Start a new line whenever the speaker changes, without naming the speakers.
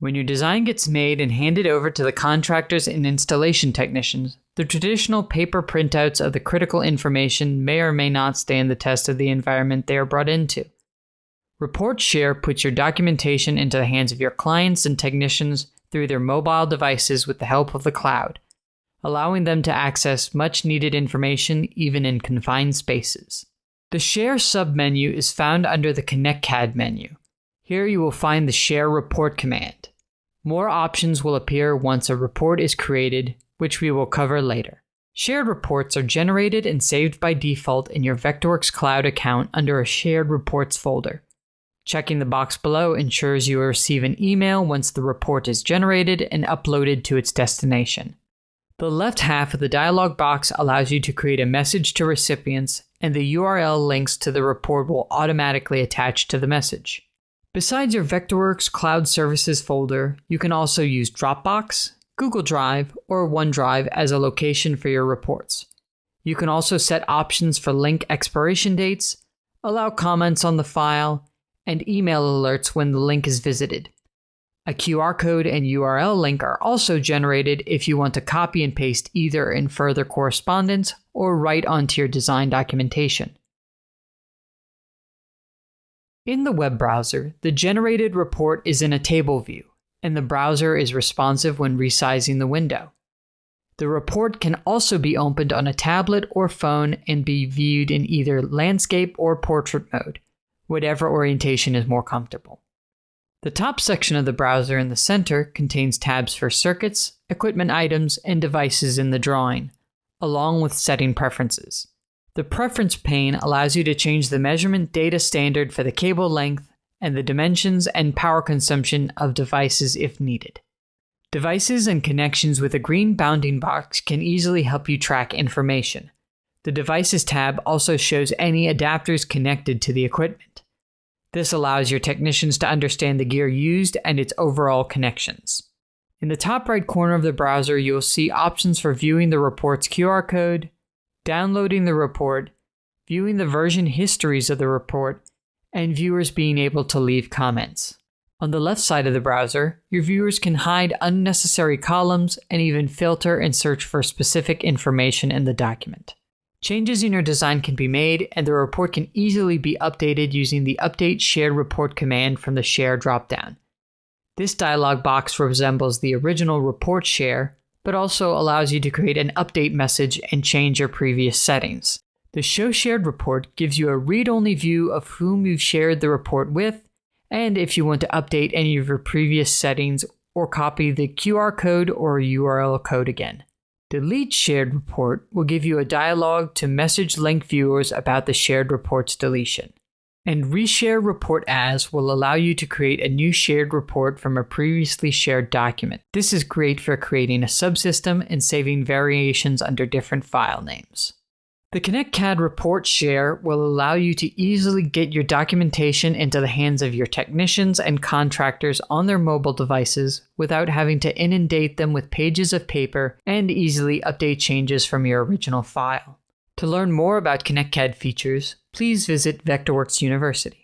When your design gets made and handed over to the contractors and installation technicians, the traditional paper printouts of the critical information may or may not stand the test of the environment they are brought into. Report Share puts your documentation into the hands of your clients and technicians through their mobile devices with the help of the cloud, allowing them to access much-needed information even in confined spaces. The Share submenu is found under the ConnectCAD menu. Here you will find the Share Report command. More options will appear once a report is created, which we will cover later. Shared reports are generated and saved by default in your Vectorworks Cloud account under a Shared Reports folder. Checking the box below ensures you will receive an email once the report is generated and uploaded to its destination. The left half of the dialog box allows you to create a message to recipients, and the URL links to the report will automatically attach to the message. Besides your Vectorworks Cloud Services folder, you can also use Dropbox, Google Drive, or OneDrive as a location for your reports. You can also set options for link expiration dates, allow comments on the file, and email alerts when the link is visited. A QR code and URL link are also generated if you want to copy and paste either in further correspondence or write onto your design documentation. In the web browser, the generated report is in a table view, and the browser is responsive when resizing the window. The report can also be opened on a tablet or phone and be viewed in either landscape or portrait mode, whatever orientation is more comfortable. The top section of the browser in the center contains tabs for circuits, equipment items, and devices in the drawing, along with setting preferences. The preference pane allows you to change the measurement data standard for the cable length and the dimensions and power consumption of devices if needed. Devices and connections with a green bounding box can easily help you track information. The Devices tab also shows any adapters connected to the equipment. This allows your technicians to understand the gear used and its overall connections. In the top right corner of the browser, you will see options for viewing the report's QR code, downloading the report, viewing the version histories of the report, and viewers being able to leave comments. On the left side of the browser, your viewers can hide unnecessary columns and even filter and search for specific information in the document. Changes in your design can be made, and the report can easily be updated using the Update Shared Report command from the Share dropdown. This dialog box resembles the original Report Share, but also allows you to create an update message and change your previous settings. The Show Shared Report gives you a read-only view of whom you've shared the report with, and if you want to update any of your previous settings or copy the QR code or URL code again. Delete Shared Report will give you a dialog to message link viewers about the shared report's deletion. And Reshare Report As will allow you to create a new shared report from a previously shared document. This is great for creating a subsystem and saving variations under different file names. The ConnectCAD Report Share will allow you to easily get your documentation into the hands of your technicians and contractors on their mobile devices without having to inundate them with pages of paper and easily update changes from your original file. To learn more about ConnectCAD features, please visit Vectorworks University.